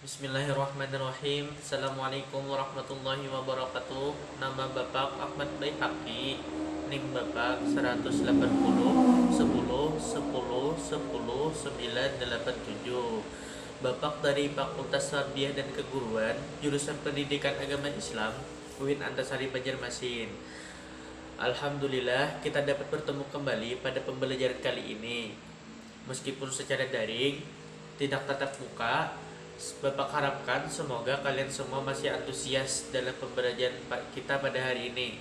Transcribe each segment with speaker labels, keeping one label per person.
Speaker 1: Bismillahirrahmanirrahim. Assalamualaikum warahmatullahi wabarakatuh. Nama Bapak Ahmad Baihaqi. NIM Bapak 180 10 10 10 987. Bapak dari Fakultas Tarbiyah dan Keguruan, jurusan Pendidikan Agama Islam, UIN Antasari Banjarmasin. Alhamdulillah kita dapat bertemu kembali pada pembelajaran kali ini. Meskipun secara daring, tidak tatap muka, Bapak harapkan semoga kalian semua masih antusias dalam pembelajaran kita pada hari ini.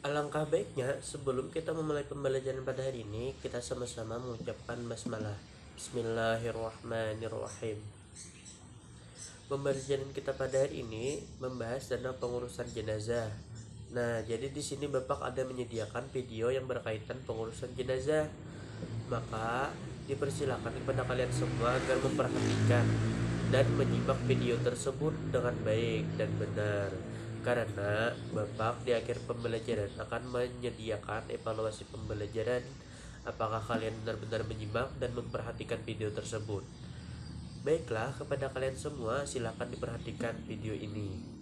Speaker 2: Alangkah baiknya sebelum kita memulai pembelajaran pada hari ini, kita sama-sama mengucapkan basmalah. Bismillahirrahmanirrahim. Pembelajaran kita pada hari ini membahas tentang pengurusan jenazah. Nah, jadi di sini Bapak ada menyediakan video yang berkaitan pengurusan jenazah. Maka dipersilakan kepada kalian semua agar memperhatikan dan menyimak video tersebut dengan baik dan benar, karena Bapak di akhir pembelajaran akan menyediakan evaluasi pembelajaran apakah kalian benar-benar menyimak dan memperhatikan video tersebut. Baiklah, kepada kalian semua silakan diperhatikan video ini.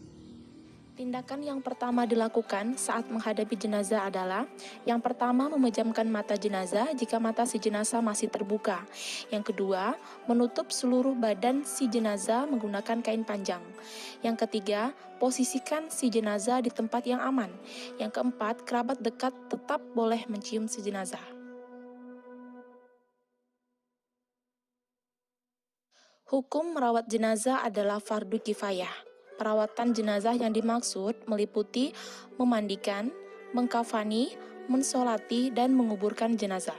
Speaker 3: Tindakan yang pertama dilakukan saat menghadapi jenazah adalah yang pertama memejamkan mata jenazah jika mata si jenazah masih terbuka. Yang kedua, menutup seluruh badan si jenazah menggunakan kain panjang. Yang ketiga, posisikan si jenazah di tempat yang aman. Yang keempat, kerabat dekat tetap boleh mencium si jenazah. Hukum merawat jenazah adalah fardu kifayah. Perawatan jenazah yang dimaksud meliputi memandikan, mengkafani, mensolati, dan menguburkan jenazah.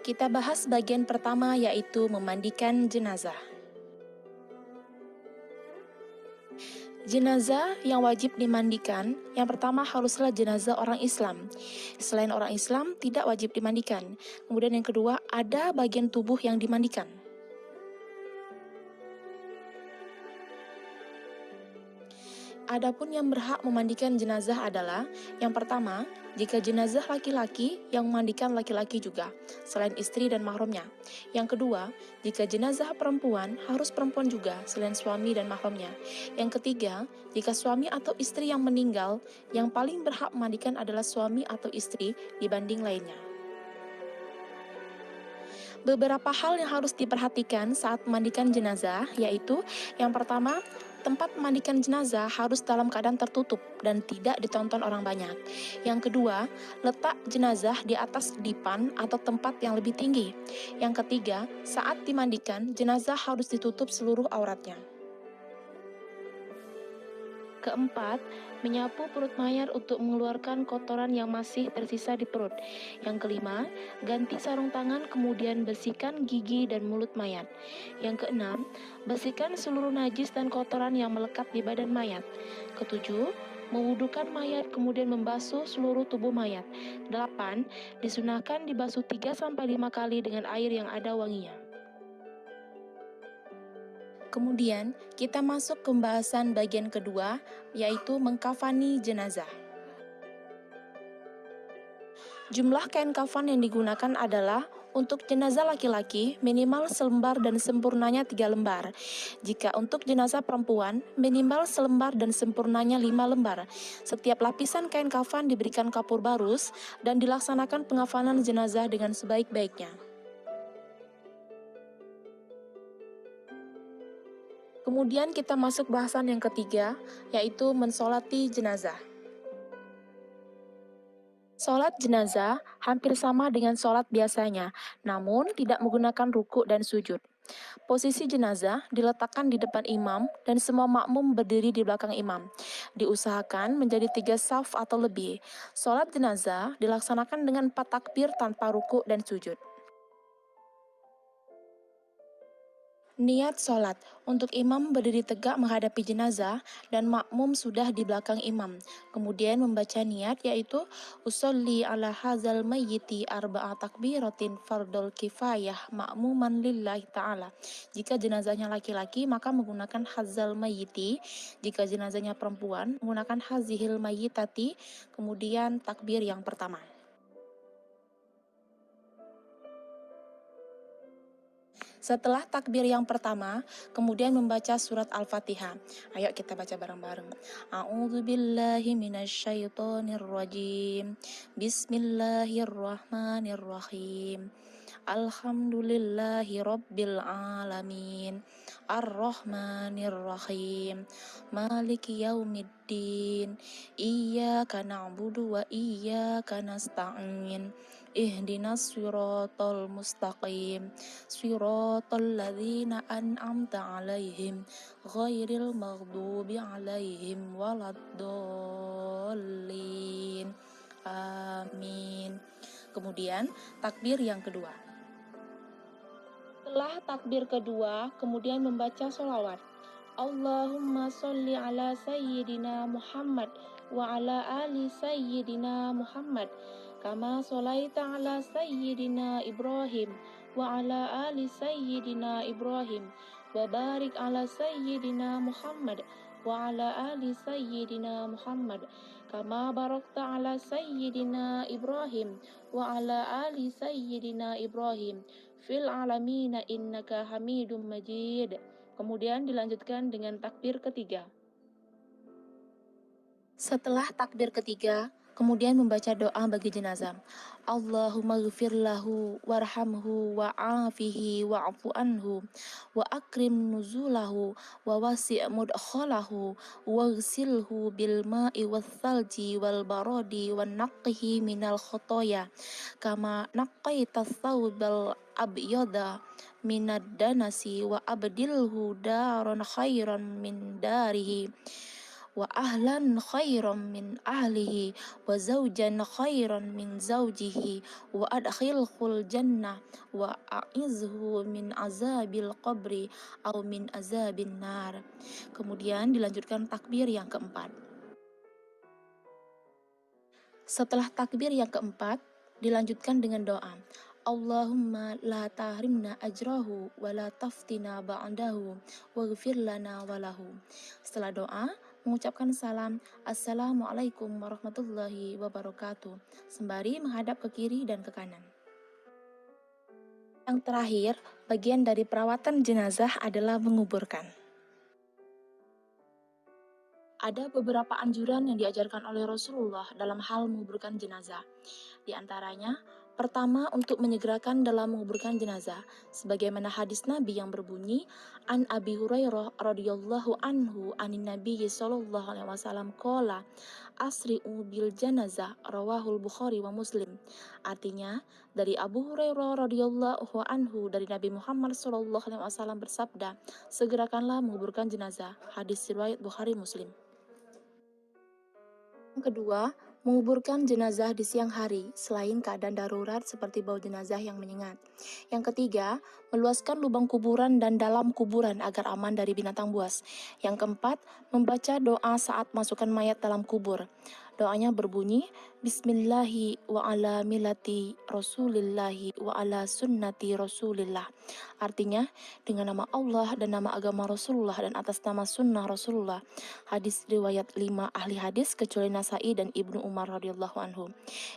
Speaker 3: Kita bahas bagian pertama, yaitu memandikan jenazah. Jenazah yang wajib dimandikan, yang pertama haruslah jenazah orang Islam. Selain orang Islam, tidak wajib dimandikan. Kemudian yang kedua, ada bagian tubuh yang dimandikan. Adapun yang berhak memandikan jenazah adalah yang pertama, jika jenazah laki-laki, yang memandikan laki-laki juga, selain istri dan mahramnya. Yang kedua, jika jenazah perempuan, harus perempuan juga, selain suami dan mahramnya. Yang ketiga, jika suami atau istri yang meninggal, yang paling berhak memandikan adalah suami atau istri dibanding lainnya. Beberapa hal yang harus diperhatikan saat memandikan jenazah, yaitu yang pertama, tempat memandikan jenazah harus dalam keadaan tertutup dan tidak ditonton orang banyak. Yang kedua, letak jenazah di atas dipan atau tempat yang lebih tinggi. Yang ketiga, saat dimandikan, jenazah harus ditutup seluruh auratnya. Keempat, menyapu perut mayat untuk mengeluarkan kotoran yang masih tersisa di perut. Yang kelima, ganti sarung tangan kemudian bersihkan gigi dan mulut mayat. Yang keenam, bersihkan seluruh najis dan kotoran yang melekat di badan mayat. Ketujuh, mewudukan mayat kemudian membasuh seluruh tubuh mayat. 8. Disunahkan dibasuh 3-5 kali dengan air yang ada wanginya. Kemudian, kita masuk ke pembahasan bagian kedua, yaitu mengkafani jenazah. Jumlah kain kafan yang digunakan adalah untuk jenazah laki-laki minimal selembar dan sempurnanya 3 lembar. Jika untuk jenazah perempuan, minimal selembar dan sempurnanya 5 lembar. Setiap lapisan kain kafan diberikan kapur barus dan dilaksanakan pengafanan jenazah dengan sebaik-baiknya. Kemudian kita masuk bahasan yang ketiga, yaitu mensolati jenazah. Sholat jenazah hampir sama dengan sholat biasanya, namun tidak menggunakan ruku dan sujud. Posisi jenazah diletakkan di depan imam dan semua makmum berdiri di belakang imam. Diusahakan menjadi 3 saf atau lebih. Sholat jenazah dilaksanakan dengan 4 takbir tanpa ruku dan sujud. Niat sholat, untuk imam berdiri tegak menghadapi jenazah dan makmum sudah di belakang imam. Kemudian membaca niat, yaitu usolli ala hazal mayyiti arba'a takbiratin fardol kifayah ma'muman lillahi ta'ala. Jika jenazahnya laki-laki maka menggunakan hazal mayyiti, jika jenazahnya perempuan menggunakan hazihil mayyitati, kemudian takbir yang pertama. Setelah takbir yang pertama, kemudian membaca surat Al-Fatihah. Ayo kita baca bareng-bareng. A'udzubillahi minasyaitonirrajim. Bismillahirrahmanirrahim. Alhamdulillahi rabbil alamin. Ar-Rahmanir-Rahim. Maliki yaumiddin. Iyyaka na'budu wa iyyaka nasta'in. Ihdinas siratal mustaqim. Siratal ladzina an'amta 'alaihim ghairil maghdubi 'alaihim waladdallin. Amin. Kemudian takbir yang kedua. Setelah takbir kedua, kemudian membaca sholawat. Allahumma sholli ala sayyidina Muhammad wa ala ali sayyidina Muhammad kama sholaita ala sayyidina Ibrahim wa ala ali sayyidina Ibrahim wa barik ala sayyidina Muhammad wa ala ali sayyidina Muhammad kama barakta ala sayyidina Ibrahim wa ala ali sayyidina Ibrahim fil alamina innaka hamidum majid. Kemudian dilanjutkan dengan takbir ketiga. Setelah takbir ketiga, kemudian membaca doa bagi jenazah. Allahumma ghfir lahu warhamhu wa'afihi wa'fu anhu wa akrim nuzulahu wa wasi' mudkhalahu waghsilhu bil ma'i wath thalji wal baradi wa naqqihi minal khotoya kama naqqaita thawbal abyada minad danasi wa abdilhu daron khairan min darihi wa ahlan khairan min ahlihi wa zawjan khairan min zawjihi wa adkhilhul jannah wa a'izhu min azabil qabri aw min azabin nar. Kemudian dilanjutkan takbir yang keempat. Setelah takbir yang keempat, dilanjutkan dengan doa. Allahumma la tahrimna ajrahu wa la taftina ba'dahu waghfir lana walahu. Setelah doa, mengucapkan salam Assalamualaikum warahmatullahi wabarakatuh sembari menghadap ke kiri dan ke kanan. Yang terakhir, bagian dari perawatan jenazah adalah menguburkan. Ada beberapa anjuran yang diajarkan oleh Rasulullah dalam hal menguburkan jenazah. Di antaranya, pertama, untuk menyegerakan dalam menguburkan jenazah, sebagaimana hadis Nabi yang berbunyi, An Abi Hurairah radhiyallahu anhu anin Nabi sallallahu alaihi wasallam qala asri'u bil janazah rawahul Bukhari wa Muslim. Artinya, dari Abu Hurairah radhiyallahu anhu dari Nabi Muhammad sallallahu alaihi wasallam bersabda, segerakanlah menguburkan jenazah. Hadis riwayat Bukhari Muslim. Yang kedua, menguburkan jenazah di siang hari selain keadaan darurat seperti bau jenazah yang menyengat. Yang ketiga, meluaskan lubang kuburan dan dalam kuburan agar aman dari binatang buas. Yang keempat, membaca doa saat masukkan mayat dalam kubur. Doanya berbunyi, Bismillahi wa ala millati Rasulillahi wa ala sunnati Rasulillah. Artinya, dengan nama Allah dan nama agama Rasulullah dan atas nama sunnah Rasulullah. Hadis riwayat 5 ahli hadis kecuali Nasai dan Ibnu Umar radhiyallahu anhu.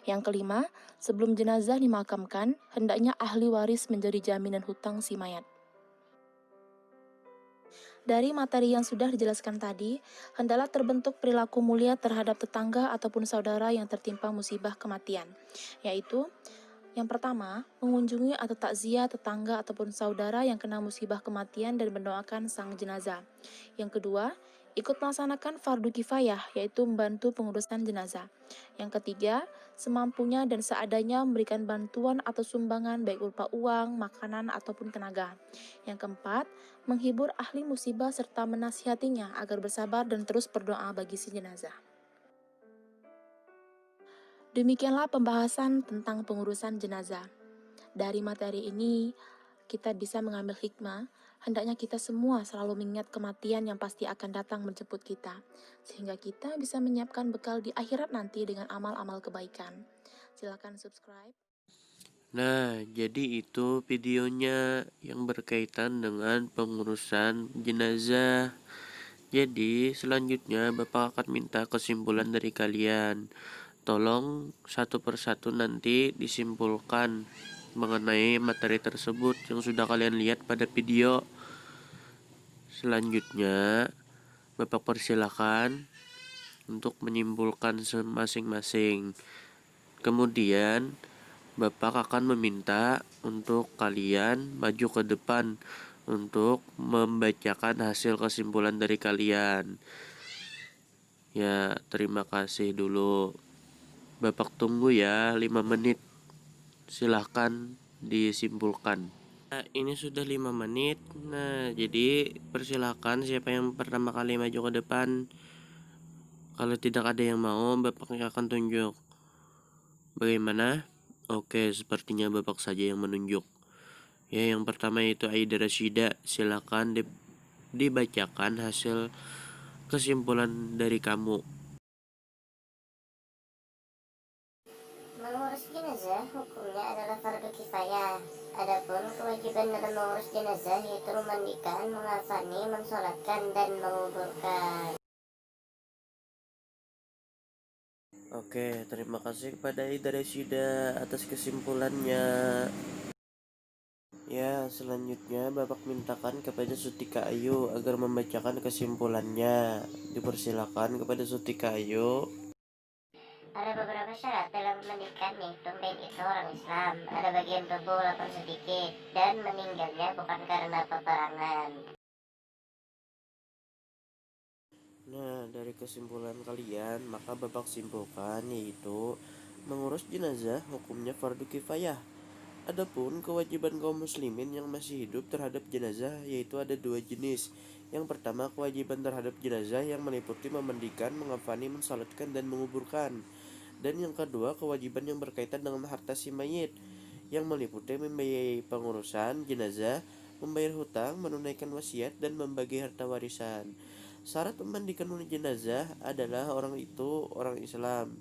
Speaker 3: Yang kelima, sebelum jenazah dimakamkan, hendaknya ahli waris menjadi jaminan hutang si mayat. Dari materi yang sudah dijelaskan tadi, hendaklah terbentuk perilaku mulia terhadap tetangga ataupun saudara yang tertimpa musibah kematian, yaitu yang pertama, mengunjungi atau takziah tetangga ataupun saudara yang kena musibah kematian dan mendoakan sang jenazah. Yang kedua, ikut melaksanakan fardu kifayah, yaitu membantu pengurusan jenazah. Yang ketiga, semampunya dan seadanya memberikan bantuan atau sumbangan baik berupa uang, makanan, ataupun tenaga. Yang keempat, menghibur ahli musibah serta menasihatinya agar bersabar dan terus berdoa bagi si jenazah. Demikianlah pembahasan tentang pengurusan jenazah. Dari materi ini, kita bisa mengambil hikmah, hendaknya kita semua selalu mengingat kematian yang pasti akan datang menjemput kita, sehingga kita bisa menyiapkan bekal di akhirat nanti dengan amal-amal kebaikan. Silakan subscribe.
Speaker 2: Nah, jadi itu videonya yang berkaitan dengan pengurusan jenazah. Jadi, selanjutnya Bapak akan minta kesimpulan dari kalian. Tolong satu persatu nanti disimpulkan. mengenai materi tersebut yang sudah kalian lihat pada video. Selanjutnya, Bapak persilakan untuk menyimpulkan masing-masing. Kemudian, Bapak akan meminta untuk kalian maju ke depan untuk membacakan hasil kesimpulan dari kalian. Ya, terima kasih dulu. Bapak tunggu ya 5 menit. Silahkan disimpulkan. Nah, ini sudah 5 menit. Nah, jadi persilahkan siapa yang pertama kali maju ke depan. Kalau tidak ada yang mau, Bapak akan tunjuk. Bagaimana? Oke, sepertinya Bapak saja yang menunjuk. Ya, yang pertama itu Aida Rasyida. Silakan dibacakan hasil kesimpulan dari kamu.
Speaker 4: Mengurus jenazah hukumnya adalah fardu kifayah. Adapun kewajiban dalam mengurus jenazah yaitu memandikan, mengafani, mensolatkan, dan menguburkan.
Speaker 2: Oke, terima kasih kepada Aida Rasyida atas kesimpulannya. Ya, selanjutnya Bapak mintakan kepada Sutika Ayu agar membacakan kesimpulannya. Dipersilakan kepada Sutika Ayu.
Speaker 4: Ada beberapa syarat dalam memandikan, yaitu baik itu orang Islam, ada bagian tubuh walaupun sedikit, dan meninggalnya bukan karena peperangan.
Speaker 2: Nah, dari kesimpulan kalian, maka Bapak simpulkan yaitu mengurus jenazah hukumnya fardu kifayah. Adapun kewajiban kaum muslimin yang masih hidup terhadap jenazah yaitu ada 2 jenis. Yang pertama, kewajiban terhadap jenazah yang meliputi memandikan, mengafani, mensalatkan, dan menguburkan. Dan yang kedua, kewajiban yang berkaitan dengan harta si mayit yang meliputi membiayai pengurusan jenazah, membayar hutang, menunaikan wasiat, dan membagi harta warisan. Syarat memandikan jenazah adalah orang itu orang Islam,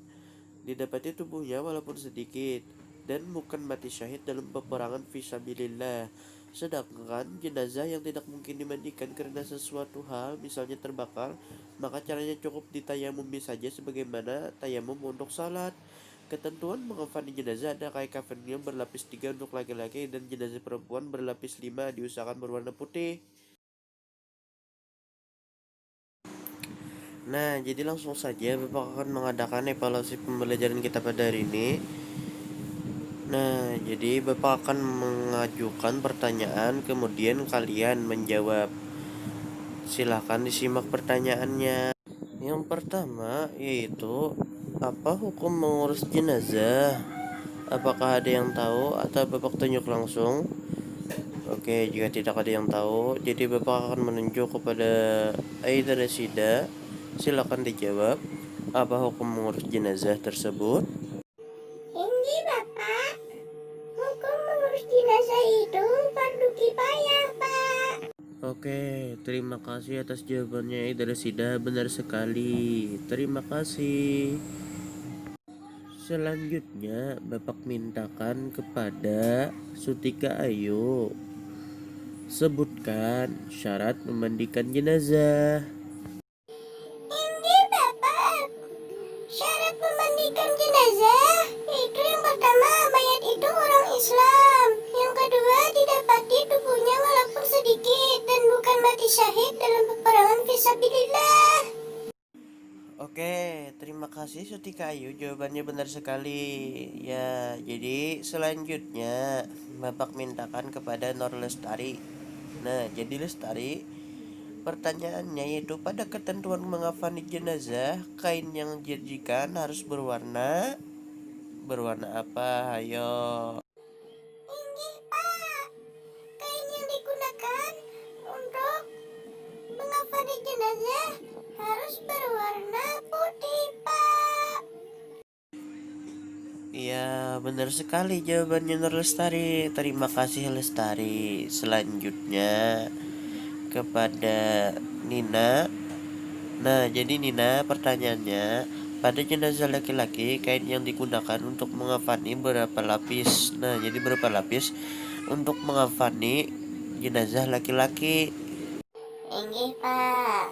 Speaker 2: didapati tubuhnya walaupun sedikit, dan bukan mati syahid dalam peperangan fisabilillah. Sedangkan jenazah yang tidak mungkin dimandikan karena sesuatu hal, misalnya terbakar, maka caranya cukup ditayamumi saja sebagaimana tayamum untuk salat. Ketentuan mengafani jenazah ada kain kafannya berlapis 3 untuk laki-laki dan jenazah perempuan berlapis 5, diusahakan berwarna putih. Nah, jadi langsung saja Bapak akan mengadakan evaluasi pembelajaran kita pada hari ini. Nah, jadi Bapak akan mengajukan pertanyaan, kemudian kalian menjawab. Silahkan disimak pertanyaannya. Yang pertama yaitu, apa hukum mengurus jenazah? Apakah ada yang tahu atau Bapak tunjuk langsung? Oke, jika tidak ada yang tahu, jadi Bapak akan menunjuk kepada Aida Rasida. Silakan dijawab. Apa hukum mengurus jenazah tersebut?
Speaker 4: Ini Bapak, hukum mengurus jenazah itu fardu kifayah, Pak.
Speaker 2: Oke, terima kasih atas jawabannya Aida Rasida. Benar sekali. Terima kasih. Selanjutnya, Bapak mintakan kepada Sutika Ayu. Sebutkan syarat memandikan jenazah.
Speaker 4: Ini Bapak, syarat memandikan jenazah yaitu yang pertama, mayat itu orang Islam. Yang kedua, didapati tubuhnya walaupun sedikit dan bukan mati syahid dalam peperangan fisabilillah.
Speaker 2: Oke, terima kasih Sutika Ayu. Jawabannya benar sekali. Ya, jadi selanjutnya Bapak mintakan kepada Nur Lestari. Nah, jadi Lestari, pertanyaannya yaitu pada ketentuan mengafani jenazah, kain yang disajikan harus berwarna apa? Ayo.
Speaker 4: Ini Pak, kain yang digunakan untuk mengafani jenazah harus berwarna putih, Pak.
Speaker 2: Iya, benar sekali jawabannya Nur Lestari. Terima kasih Lestari. Selanjutnya kepada Nina. Nah, jadi Nina, pertanyaannya, pada jenazah laki-laki, kain yang digunakan untuk mengafani berapa lapis? Nah, jadi berapa lapis untuk mengafani jenazah laki-laki?
Speaker 4: Ini Pak,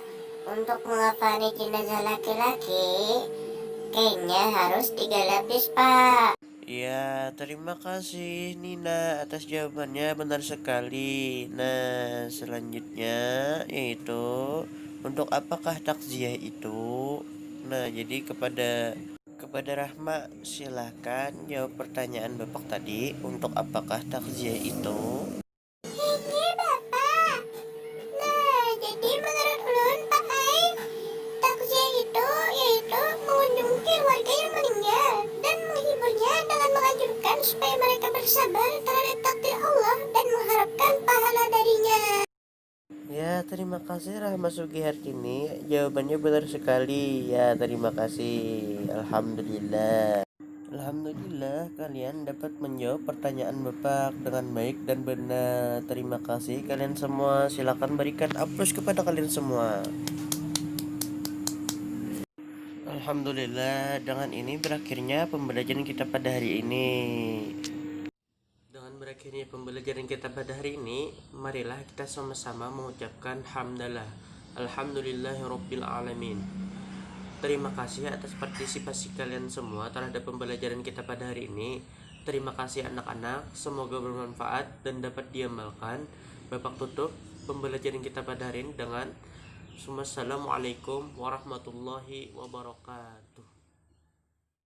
Speaker 4: untuk mengafani jenazah laki-laki, kainnya harus 3 lapis, Pak.
Speaker 2: Ya, terima kasih Nina atas jawabannya, benar sekali. Nah, selanjutnya yaitu untuk apakah takziah itu? Nah, jadi kepada Rahma silahkan jawab pertanyaan Bapak tadi. Untuk apakah takziah itu?
Speaker 4: Ini Bapak. Nah, jadi menurut ulun Pak Ai, takziah itu yaitu mengunjungi keluarga yang meninggal dan menghiburnya dengan menganjurkan supaya mereka bersabar terhadap takdir Allah dan mengharapkan pahala darinya.
Speaker 2: Ya, terima kasih Rahma Sugihartini. Jawabannya benar sekali. Ya, terima kasih. Alhamdulillah. Alhamdulillah kalian dapat menjawab pertanyaan Bapak dengan baik dan benar. Terima kasih kalian semua. Silakan berikan aplaus kepada kalian semua. Alhamdulillah, dengan ini berakhirnya pembelajaran kita pada hari ini. Dengan berakhirnya pembelajaran kita pada hari ini, marilah kita sama-sama mengucapkan hamdalah. Alhamdulillahirabbil alamin. Terima kasih atas partisipasi kalian semua terhadap pembelajaran kita pada hari ini. Terima kasih anak-anak, semoga bermanfaat dan dapat diamalkan. Bapak tutup pembelajaran kita pada hari ini dengan Assalamualaikum warahmatullahi wabarakatuh.